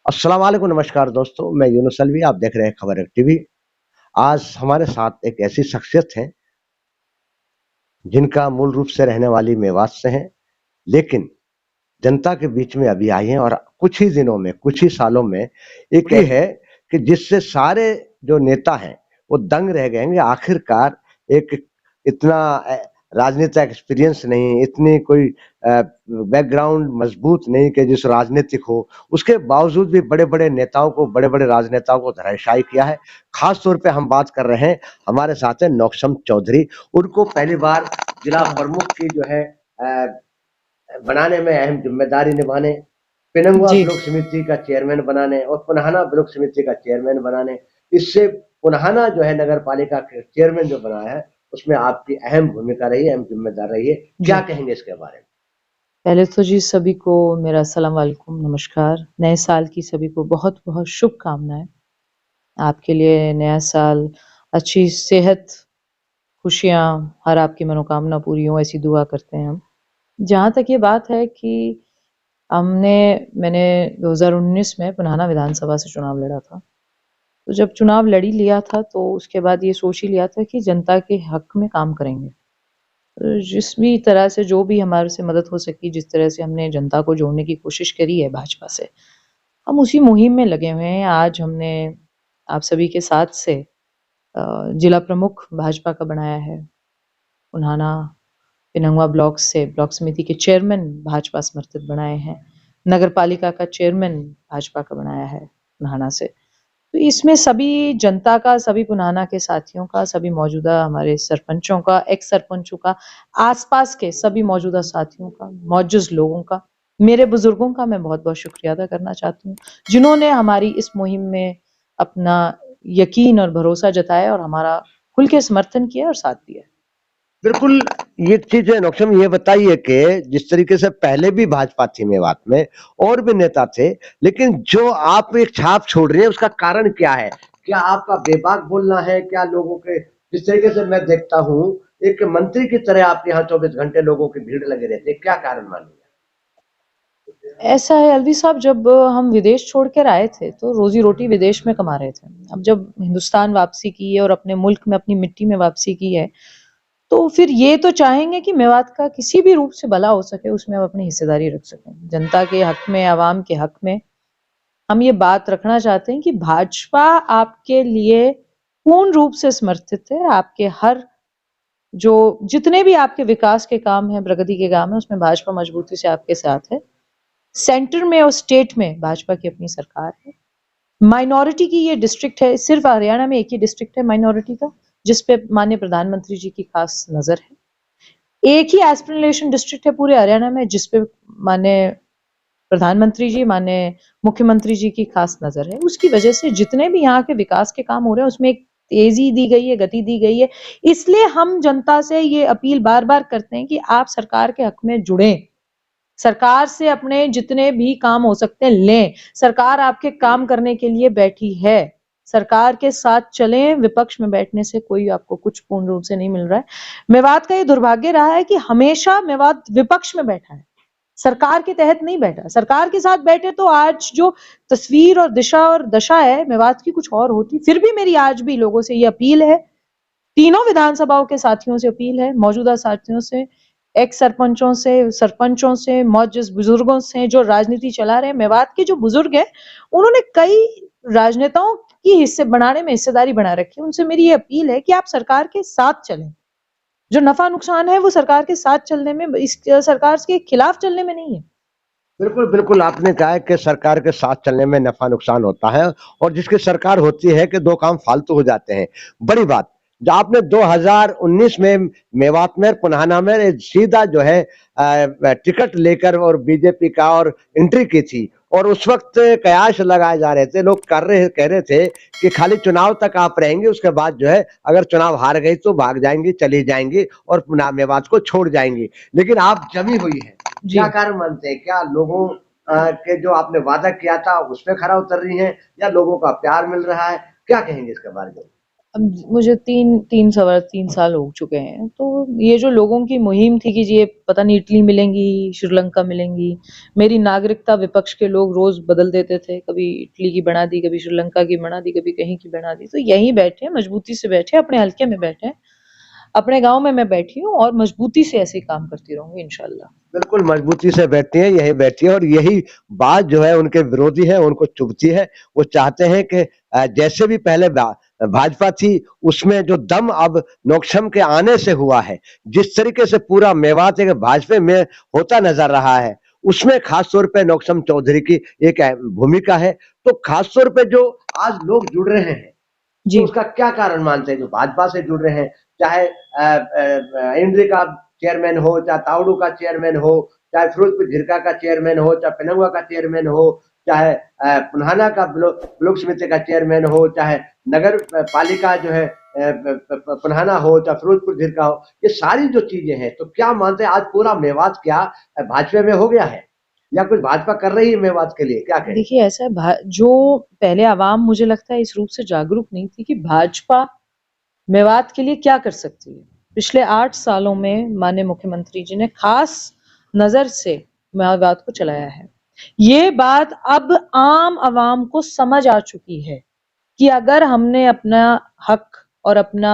अस्सलाम वालेकुम, नमस्कार दोस्तों, मैं यूनुस अलवी, आप देख रहे हैं खबर टीवी। आज हमारे साथ एक ऐसी शख्सियत है जिनका मूल रूप से रहने वाली मेवात से हैं, लेकिन जनता के बीच में अभी आई हैं और कुछ ही दिनों में, कुछ ही सालों में एक ये है कि जिससे सारे जो नेता हैं, वो दंग रह गए हैं कि आखिरकार एक इतना राजनीतिक एक्सपीरियंस नहीं, इतनी कोई बैकग्राउंड मजबूत नहीं कि जिस राजनीतिक हो, उसके बावजूद भी बड़े-बड़े नेताओं को, बड़े-बड़े राजनेताओं को धराशायी किया है। खास तौर पे हम बात कर रहे हैं, हमारे साथ है नौशम चौधरी, उनको पहली बार जिला प्रमुख की जो है बनाने में अहम जिम्मेदारी निभाने, पिनंगवा जी, ब्लॉक समिति का चेयरमैन बनाने और पुनाहाना ब्लॉक समिति का चेयरमैन बनाने, इससे पुनाहाना जो है नगर पालिका के चेयरमैन जो बनाया है, उसमें आपकी अहम भूमिका रही है, अहम जिम्मेदार रही है। क्या जी। कहेंगे इसके बारे में? पहले तो जी सभी को मेरा अस्सलाम वालेकुम, नमस्कार। नए साल की सभी को बहुत-बहुत शुभकामनाएँ। आपके लिए नया साल अच्छी सेहत, खुशियाँ, हर आपकी मनोकामना पूरी हो ऐसी दुआ करते हैं हम। जहाँ तक ये बात है कि हमने मैंने 2019 में पुनाहाना विधानसभा से चुनाव लड़ा था। तो जब चुनाव लड़ ही लिया था तो उसके बाद ये सोच ही लिया था कि जनता के हक में काम करेंगे। जिस भी तरह से जो भी हमारे से मदद हो सकी, जिस तरह से हमने जनता को जोड़ने की कोशिश करी है भाजपा से, हम उसी मुहिम में लगे हुए हैं। आज हमने आप सभी के साथ से जिला प्रमुख भाजपा का बनाया है। उन्हाना पिनंगवा ब्लॉक से ब्लॉक समिति के चेयरमैन भाजपा समर्थित बनाए हैं। नगर पालिका का चेयरमैन भाजपा का बनाया है उन्हाना से। तो इसमें सभी जनता का, सभी पुनाना के साथियों का, सभी मौजूदा हमारे सरपंचों का, एक्स सरपंचों का, आसपास के सभी मौजूदा साथियों का, मौजूद लोगों का, मेरे बुजुर्गों का मैं बहुत-बहुत शुक्रिया अदा करना चाहती हूँ, जिन्होंने हमारी इस मुहिम में अपना यकीन और भरोसा जताया और हमारा खुल के समर्थन किया और साथ दिया। बिल्कुल, ये चीज़ है नौशम, ये बताइए कि जिस तरीके से पहले भी भाजपा थी मेवात में और भी नेता थे, लेकिन जो आप एक छाप छोड़ रही है उसका कारण क्या है? क्या आपका बेबाक बोलना है? क्या लोगों के जिस तरीके से मैं देखता हूँ, एक मंत्री की तरह आपके यहाँ 24 घंटे लोगों की भीड़ लगे रहती है, क्या कारण मानिए? ऐसा है अलवी साहब, जब हम विदेश छोड़ कर आए थे तो रोजी रोटी विदेश में कमा रहे थे। अब जब हिंदुस्तान वापसी की है और अपने मुल्क में अपनी मिट्टी में वापसी की है, तो फिर ये तो चाहेंगे कि मेवात का किसी भी रूप से भला हो सके, उसमें हम अपनी हिस्सेदारी रख सकें। जनता के हक में, आवाम के हक में हम ये बात रखना चाहते हैं कि भाजपा आपके लिए पूर्ण रूप से समर्थित है। आपके हर जो जितने भी आपके विकास के काम हैं, प्रगति के काम हैं, उसमें भाजपा मजबूती से आपके साथ है। सेंटर में और स्टेट में भाजपा की अपनी सरकार है। माइनॉरिटी की ये डिस्ट्रिक्ट है, सिर्फ हरियाणा में एक ही डिस्ट्रिक्ट है माइनॉरिटी का, जिस पे माननीय प्रधानमंत्री जी की खास नजर है। एक ही एस्पिरेशन डिस्ट्रिक्ट है पूरे हरियाणा में जिस पे माननीय प्रधानमंत्री जी, माननीय मुख्यमंत्री जी की खास नजर है। उसकी वजह से जितने भी यहाँ के विकास के काम हो रहे हैं उसमें एक तेजी दी गई है, गति दी गई है। इसलिए हम जनता से ये अपील बार बार करते हैं कि आप सरकार के हक में जुड़े, सरकार से अपने जितने भी काम हो सकते हैं लें। सरकार आपके काम करने के लिए बैठी है। सरकार के साथ चलें, विपक्ष में बैठने से कोई आपको कुछ पूर्ण रूप से नहीं मिल रहा है। मेवात का ये दुर्भाग्य रहा है कि हमेशा मेवात विपक्ष में बैठा है, सरकार के तहत नहीं बैठा। सरकार के साथ बैठे तो आज जो तस्वीर और दिशा और दशा है मेवात की कुछ और होती। फिर भी मेरी आज भी लोगों से ये अपील है, तीनों विधानसभाओं के साथियों से अपील है, मौजूदा साथियों से, एक्स सरपंचों से, मौजूद बुजुर्गों से जो राजनीति चला रहे हैं। मेवात के जो बुजुर्ग हैं, उन्होंने कई राजनेताओं की हिस्से बनाने में हिस्सेदारी बना रखी है। उनसे मेरी ये अपील है कि आप सरकार के साथ चलें। जो नफा नुकसान है वो सरकार के साथ चलने में, इस सरकार के खिलाफ चलने में नहीं है। बिल्कुल, बिल्कुल, आपने कहा है कि सरकार के साथ चलने में नफ़ा-नुकसान होता है और जिसकी सरकार होती है कि 2 काम फालतू हो जाते हैं। बड़ी बात, जो आपने 2019 में मेवात में, पुनाहाना में सीधा जो है टिकट लेकर और बीजेपी का और एंट्री की थी और उस वक़्त कयास लगाए जा रहे थे, लोग कह रहे थे कि खाली चुनाव तक आप रहेंगे, उसके बाद जो है अगर चुनाव हार गई तो भाग जाएँगी, चली जाएँगी और पुना मेवात को छोड़ जाएँगी। लेकिन आप जमी हुई हैं। क्या जी, कारण मानते हैं? क्या लोगों के जो आपने वादा किया था उस पे खरा उतर रही हैं या लोगों का प्यार मिल रहा है? क्या कहेंगे इसके बारे में? अब मुझे 3 साल हो चुके हैं, तो ये जो लोगों की मुहिम थी कि जी ये पता नहीं इटली मिलेंगी, श्रीलंका मिलेंगी, मेरी नागरिकता विपक्ष के लोग रोज़ बदल देते थे, कभी इटली की बना दी, कभी श्रीलंका की बना दी, कभी कहीं की बना दी, तो यहीं बैठे, मजबूती से बैठे, अपने हल्के में बैठे, अपने गाँव में मैं बैठी हूँ और मजबूती से ऐसे ही काम करती रहूँगी इंशाल्लाह। बिल्कुल मजबूती से बैठती हैं, यही बैठी है और यही बात जो है उनके विरोधी है, उनको चुभती है। वो चाहते हैं कि जैसे भी पहले भाजपा थी, उसमें जो दम अब नोकसम के आने से हुआ है, जिस तरीके से पूरा मेवात एक भाजपा में होता नजर रहा है, उसमें खास तौर पे नोकसम चौधरी की एक भूमिका है। तो खास तौर पे जो आज लोग जुड़ रहे हैं, जी। तो उसका क्या कारण मानते हैं जो भाजपा से जुड़ रहे हैं, चाहे इंद्री का चेयरमैन हो, चाहे तावड़ू का चेयरमैन हो, चाहे फिरोजपुर झिरका का चेयरमैन हो, चाहे पेनंगुआ का चेयरमैन हो, चाहे पुन्हाना का ब्लॉक समिति का चेयरमैन हो, चाहे नगर पालिका जो है पुन्हाना हो, चाहे फिरोजपुर झिरका हो, ये सारी जो चीजें हैं, तो क्या मानते हैं आज पूरा मेवात क्या भाजपा में हो गया है या कुछ भाजपा कर रही है मेवात के लिए, क्या कहें? देखिए ऐसा है, जो पहले आवाम मुझे लगता है इस रूप से जागरूक नहीं थी कि भाजपा मेवात के लिए क्या कर सकती है। पिछले 8 सालों में माननीय मुख्यमंत्री जी ने खास नजर से मेवात को चलाया है। ये बात अब आम आवाम को समझ आ चुकी है कि अगर हमने अपना हक और अपना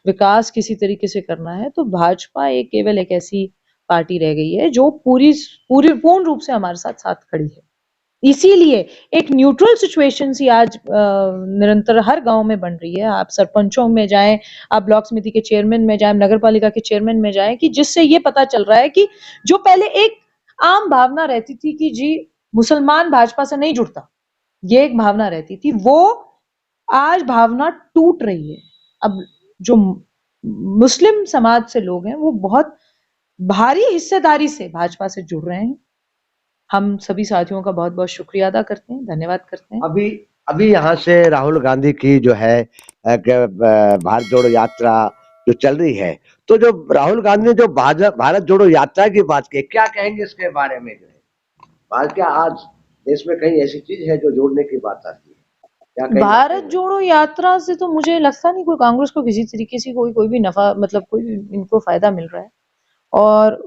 विकास किसी तरीके से करना है तो भाजपा एक केवल एक ऐसी पार्टी रह गई है जो पूर्ण रूप से हमारे साथ साथ खड़ी है। इसीलिए एक न्यूट्रल सिचुएशन सी आज निरंतर हर गांव में बन रही है। आप सरपंचों में जाएं, आप ब्लॉक समिति के चेयरमैन में जाएं, नगर पालिका के चेयरमैन में जाएं, कि जिससे ये पता चल रहा है कि जो पहले एक आम भावना रहती थी कि जी मुसलमान भाजपा से नहीं जुड़ता, ये एक भावना रहती थी, वो आज भावना टूट रही है। अब जो मुस्लिम समाज से लोग हैं वो बहुत भारी हिस्सेदारी से भाजपा से जुड़ रहे हैं। हम सभी साथियों का बहुत बहुत शुक्रिया अदा करते हैं, धन्यवाद करते हैं। अभी अभी यहाँ से राहुल गांधी की जो है भारत जोड़ो यात्रा जो चल रही है, तो जो राहुल गांधी ने जो भारत जोड़ो यात्रा की बात की, क्या कहेंगे इसके बारे में? जो है क्या आज देश में कहीं ऐसी चीज है जो जोड़ने की बात आती है? क्या कहीं भारत जोड़ो यात्रा से तो मुझे लगता नहीं कोई कांग्रेस को किसी तरीके से कोई भी नफा, मतलब कोई इनको फायदा मिल रहा है, और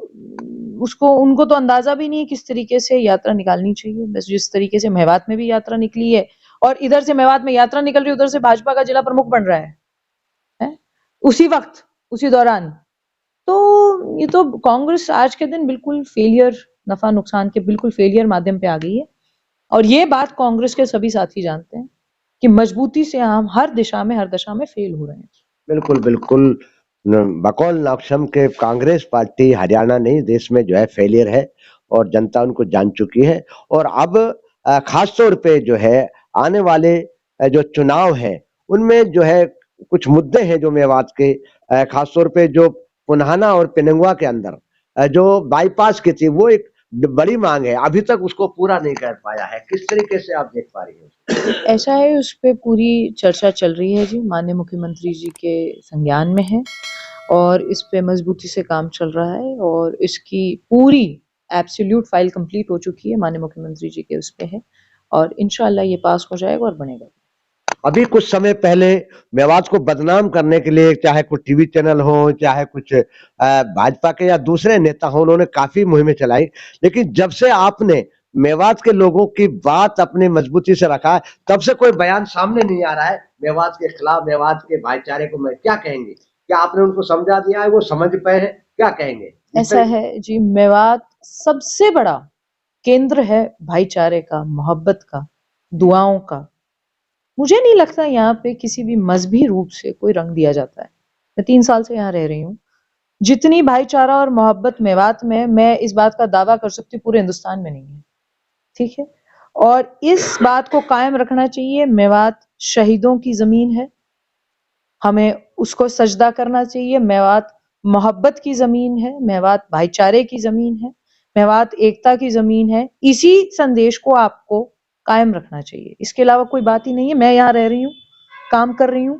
उसको उनको तो अंदाजा भी नहीं है किस तरीके से यात्रा निकालनी चाहिए। बस जिस तरीके से मेवात में भी यात्रा निकली है और इधर से मेवात में यात्रा निकल रही है, उधर से भाजपा का जिला प्रमुख बन रहा है? उसी वक्त, उसी दौरान। तो ये तो कांग्रेस आज के दिन बिल्कुल फेलियर, नफा नुकसान के बिल्कुल फेलियर माध्यम पे आ गई है, और ये बात कांग्रेस के सभी साथी जानते हैं कि मजबूती से हम हर दिशा में, हर दशा में फेल हो रहे हैं। बिल्कुल बिल्कुल बकौल नौक्षम के कांग्रेस पार्टी हरियाणा नहीं देश में जो है फेलियर है और जनता उनको जान चुकी है। और अब खास तौर पे जो है आने वाले जो चुनाव है उनमें जो है कुछ मुद्दे हैं जो मेवात के, खास तौर पे जो पुन्हाना और पेनंगुआ के अंदर जो बाईपास की थी वो एक बड़ी मांग है, अभी तक उसको पूरा नहीं कर पाया है। किस तरीके से आप देख पा रही हैं? ऐसा है, उस पे पूरी चर्चा चल रही है जी, माननीय मुख्यमंत्री जी के संज्ञान में है और इस पे मजबूती से काम चल रहा है और इसकी पूरी एब्सोल्यूट फाइल कंप्लीट हो चुकी है, माननीय मुख्यमंत्री जी के उस पे है और इंशाल्लाह ये पास हो जाएगा और बनेगा। अभी कुछ समय पहले मेवात को बदनाम करने के लिए चाहे कुछ टीवी चैनल हो, चाहे कुछ भाजपा के या दूसरे नेता हो, उन्होंने काफी मुहिमें चलाई, लेकिन जब से आपने मेवात के लोगों की बात अपनी मजबूती से रखा है, तब से कोई बयान सामने नहीं आ रहा है मेवात के खिलाफ, मेवात के भाईचारे को। मैं क्या कहेंगे, क्या आपने उनको समझा दिया है, वो समझ पाए हैं, क्या कहेंगे? ऐसा है जी, मेवात सबसे बड़ा केंद्र है भाईचारे का, मोहब्बत का, दुआओं का। मुझे नहीं लगता यहाँ पे किसी भी मजहबी रूप से कोई रंग दिया जाता है। मैं 3 साल से यहाँ रह रही हूँ। जितनी भाईचारा और मोहब्बत मेवात में, मैं इस बात का दावा कर सकती हूँ पूरे हिंदुस्तान में नहीं है। ठीक है? और इस बात को कायम रखना चाहिए। मेवात शहीदों की जमीन है, हमें उसको सजदा करना चाहिए। मेवात मोहब्बत की जमीन है, मेवात भाईचारे की जमीन है, मेवात एकता की जमीन है। इसी संदेश को आपको कायम रखना चाहिए, इसके अलावा कोई बात ही नहीं है। मैं यहाँ रह रही हूँ, काम कर रही हूँ।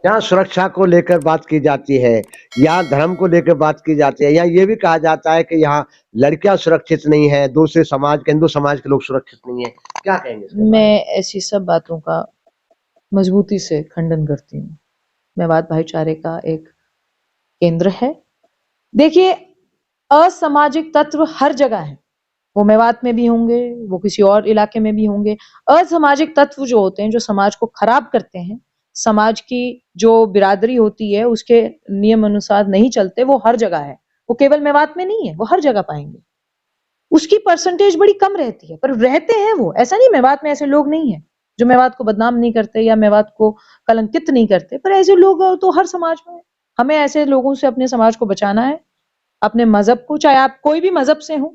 यहाँ सुरक्षा को लेकर बात की जाती है, यहाँ धर्म को लेकर बात की जाती है, यहाँ ये भी कहा जाता है कि यहाँ लड़कियां सुरक्षित नहीं है, दूसरे समाज के, हिंदू समाज के लोग सुरक्षित नहीं है। क्या कहेंगे इसके बारे में? मैं ऐसी सब बातों का मजबूती से खंडन करती हूँ। मेवात भाईचारे का एक केंद्र है। देखिए, असामाजिक तत्व हर जगह है, वो मेवात में भी होंगे, वो किसी और इलाके में भी होंगे। असामाजिक तत्व जो होते हैं, जो समाज को खराब करते हैं, समाज की जो बिरादरी होती है उसके नियम अनुसार नहीं चलते, वो हर जगह है। वो केवल मेवात में नहीं है, वो हर जगह पाएंगे। उसकी परसेंटेज बड़ी कम रहती है, पर रहते हैं वो। ऐसा नहीं मेवात में ऐसे लोग नहीं है जो मेवात को बदनाम नहीं करते या मेवात को कलंकित नहीं करते, पर ऐसे लोग तो हर समाज में है। हमें ऐसे लोगों से अपने समाज को बचाना है, अपने मजहब को, चाहे आप कोई भी मजहब से हो,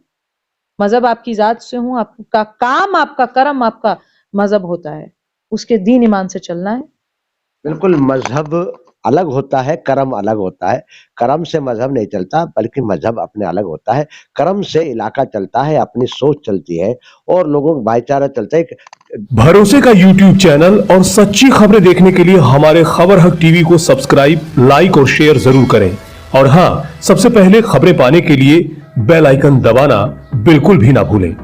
मजहब आपकी जात से हो, आपका काम, आपका कर्म, आपका मजहब होता है, उसके दीन ईमान से चलना है। बिल्कुल, मजहब अलग होता है, कर्म अलग होता है। कर्म से मजहब नहीं चलता, बल्कि मजहब अपने अलग होता है। कर्म से इलाका चलता है, अपनी सोच चलती है और लोगों का भाईचारा चलता है। भरोसे का YouTube चैनल और सच्ची खबरें देखने के लिए हमारे खबर हक टीवी को सब्सक्राइब, लाइक और शेयर जरूर करें। और हां, सबसे पहले खबरें पाने के लिए बेल आइकन दबाना बिल्कुल भी ना भूलें।